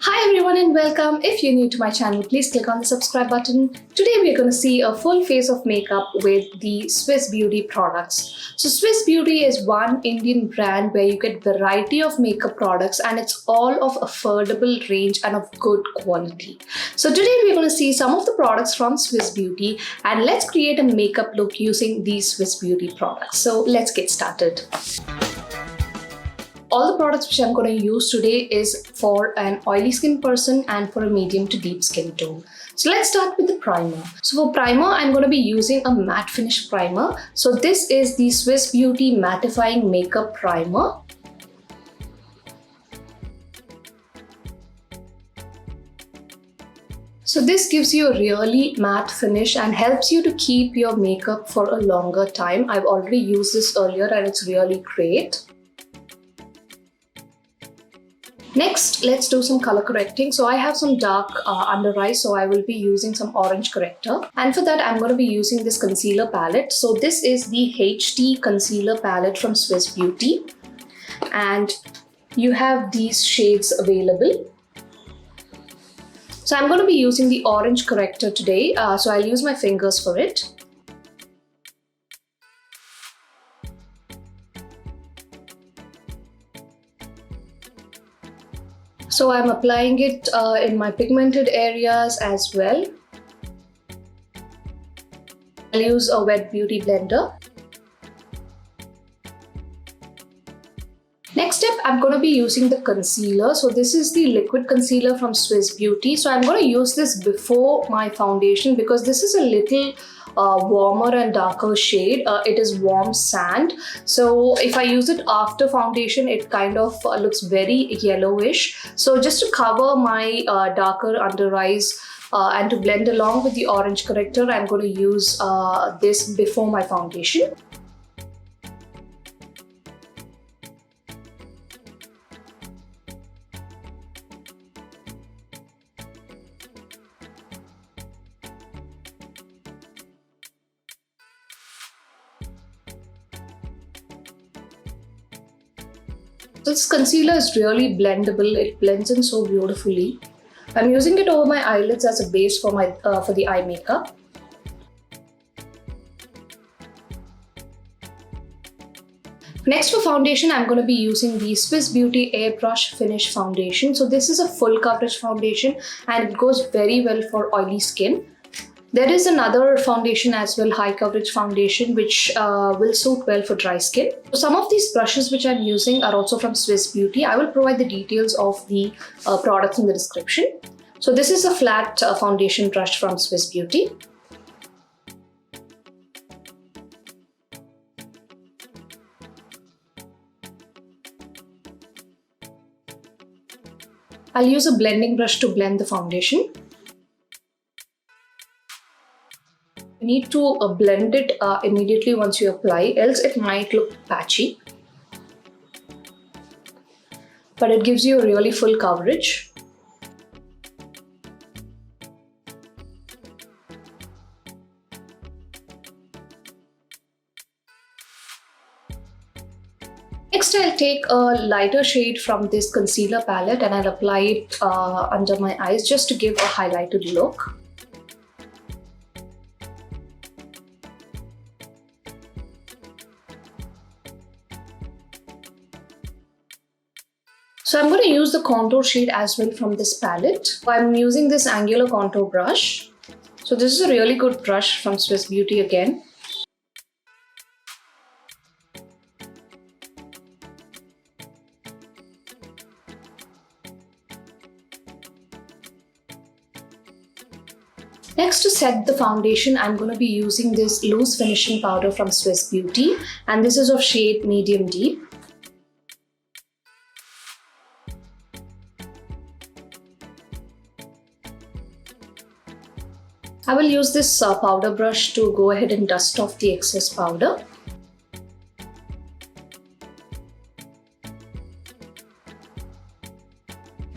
Hi everyone and welcome. If you're new to my channel, please click on the subscribe button. Today we're going to see a full face of makeup with the Swiss Beauty products. So Swiss Beauty is one Indian brand where you get variety of makeup products and it's all of affordable range and of good quality. So today we're going to see some of the products from Swiss Beauty and let's create a makeup look using these Swiss Beauty products. So let's get started. All the products which I'm going to use today is for an oily skin person and for a medium to deep skin tone. So let's start with the primer. So for primer, I'm going to be using a matte finish primer. So this is the Swiss Beauty Mattifying Makeup Primer. So this gives you a really matte finish and helps you to keep your makeup for a longer time. I've already used this earlier and it's really great. Next, let's do some color correcting. So I have some dark under eyes, so I will be using some orange corrector. And for that, I'm going to be using this concealer palette. So this is the HT concealer palette from Swiss Beauty. And you have these shades available. So I'm going to be using the orange corrector today. So I'll use my fingers for it. So I'm applying it in my pigmented areas as well. I'll use a wet beauty blender. Next step, I'm going to be using the concealer. So this is the liquid concealer from Swiss Beauty. So I'm going to use this before my foundation because this is a little warmer and darker shade. It is warm sand. So if I use it after foundation, it kind of looks very yellowish. So just to cover my darker under eyes and to blend along with the orange corrector, I'm going to use this before my foundation. This concealer is really blendable. It blends in so beautifully. I'm using it over my eyelids as a base for the eye makeup. Next for foundation, I'm going to be using the Swiss Beauty Airbrush Finish Foundation. So this is a full coverage foundation and it goes very well for oily skin. There is another foundation as well, high coverage foundation, which will suit well for dry skin. So some of these brushes which I'm using are also from Swiss Beauty. I will provide the details of the products in the description. So this is a flat foundation brush from Swiss Beauty. I'll use a blending brush to blend the foundation. You need to blend it immediately once you apply, else it might look patchy. But it gives you a really full coverage. Next, I'll take a lighter shade from this concealer palette and I'll apply it under my eyes just to give a highlighted look. So I'm going to use the contour shade as well from this palette. I'm using this angular contour brush. So this is a really good brush from Swiss Beauty again. Next, to set the foundation, I'm going to be using this loose finishing powder from Swiss Beauty and this is of shade medium deep. I will use this powder brush to go ahead and dust off the excess powder.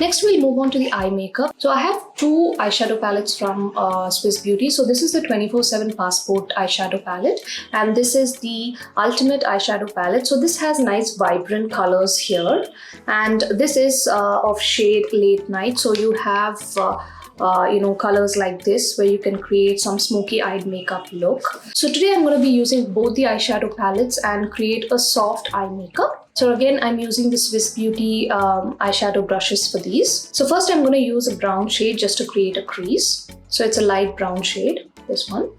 Next, we'll move on to the eye makeup. So I have two eyeshadow palettes from Swiss Beauty. So this is the 24/7 Passport eyeshadow palette, and this is the Ultimate eyeshadow palette. So this has nice vibrant colors here, and this is of shade Late Night. So you have colors like this where you can create some smoky eyed makeup look. So today I'm going to be using both the eyeshadow palettes and create a soft eye makeup. So again, I'm using the Swiss Beauty eyeshadow brushes for these. So first I'm going to use a brown shade just to create a crease. So it's a light brown shade, this one.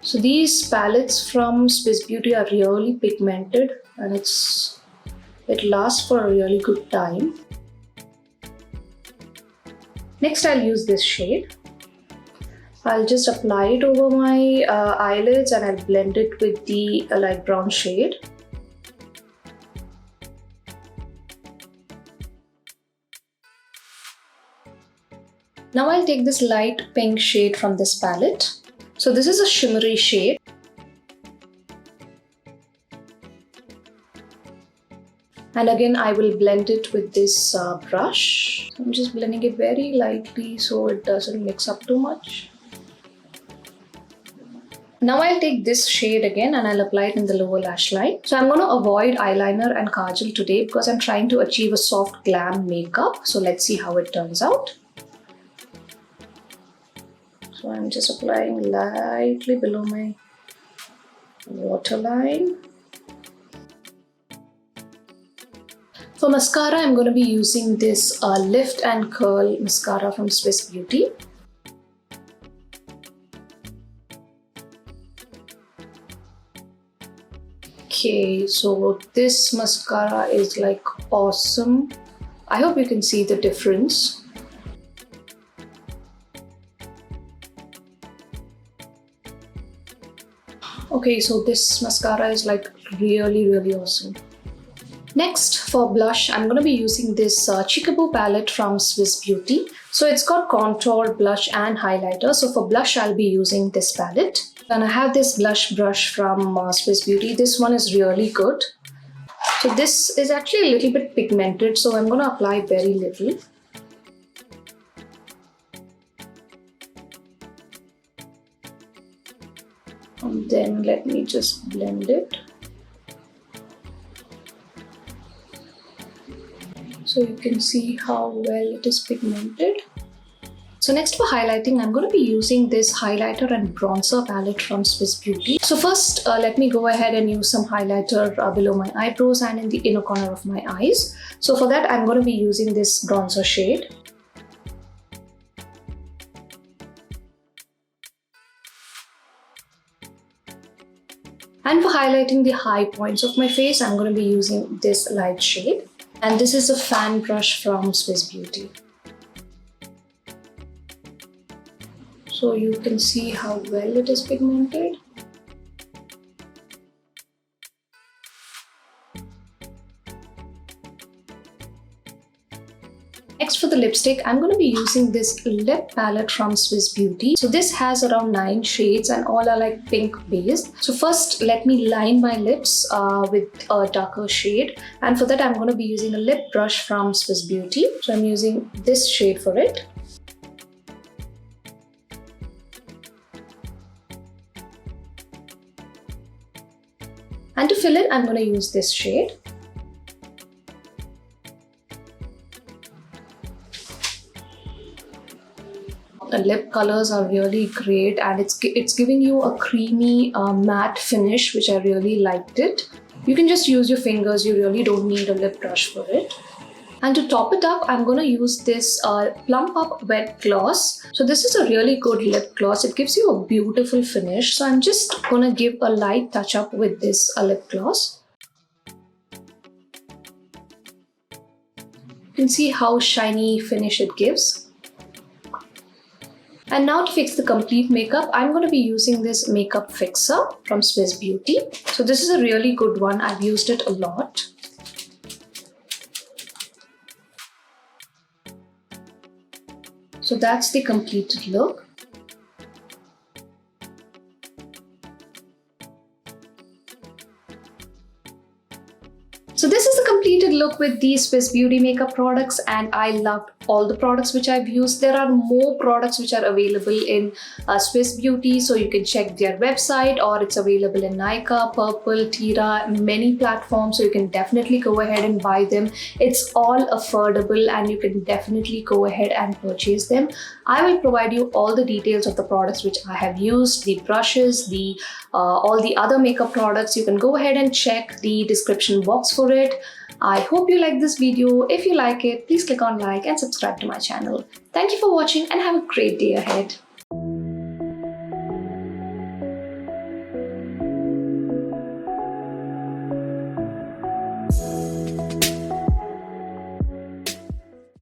So these palettes from Swiss Beauty are really pigmented, and it lasts for a really good time. Next, I'll use this shade. I'll just apply it over my eyelids, and I'll blend it with the light brown shade. Now I'll take this light pink shade from this palette. So this is a shimmery shade. And again, I will blend it with this brush. I'm just blending it very lightly so it doesn't mix up too much. Now I'll take this shade again and I'll apply it in the lower lash line. So I'm going to avoid eyeliner and kajal today because I'm trying to achieve a soft glam makeup. So let's see how it turns out. So I'm just applying lightly below my waterline. For mascara, I'm going to be using this Lift and Curl mascara from Swiss Beauty. Okay, so this mascara is like awesome. I hope you can see the difference. Okay, so this mascara is like really awesome. Next, for blush, I'm going to be using this Chickaboo palette from Swiss Beauty. So it's got contour, blush and highlighter. So for blush, I'll be using this palette. And I have this blush brush from Swiss Beauty. This one is really good. So this is actually a little bit pigmented, so I'm going to apply very little. And then let me just blend it. So you can see how well it is pigmented. So next for highlighting, I'm going to be using this highlighter and bronzer palette from Swiss Beauty. So first, let me go ahead and use some highlighter below my eyebrows and in the inner corner of my eyes. So for that, I'm going to be using this bronzer shade. And for highlighting the high points of my face, I'm going to be using this light shade. And this is a fan brush from Swiss Beauty. So you can see how well it is pigmented. Next for the lipstick, I'm going to be using this lip palette from Swiss Beauty. So this has around 9 shades and all are like pink based. So first let me line my lips with a darker shade, and for that I'm going to be using a lip brush from Swiss Beauty. So I'm using this shade for it. And to fill it, I'm going to use this shade. The lip colors are really great, and it's giving you a creamy matte finish, which I really liked it. You can just use your fingers, you really don't need a lip brush for it. And to top it up, I'm going to use this Plump Up Wet Gloss. So this is a really good lip gloss. It gives you a beautiful finish. So I'm just going to give a light touch up with this lip gloss. You can see how shiny finish it gives. And now to fix the complete makeup, I'm going to be using this makeup fixer from Swiss Beauty. So this is a really good one. I've used it a lot. So that's the completed look. So this is the completed look with these Swiss Beauty makeup products, and I loved all the products which I've used. There are more products which are available in Swiss Beauty, so you can check their website, or it's available in Nykaa, Purple, Tira, many platforms, so you can definitely go ahead and buy them. It's all affordable and you can definitely go ahead and purchase them. I will provide you all the details of the products which I have used, the brushes, the all the other makeup products. You can go ahead and check the description box for it. I hope you like this video. If you like it, please click on like and subscribe to my channel. Thank you for watching and have a great day ahead.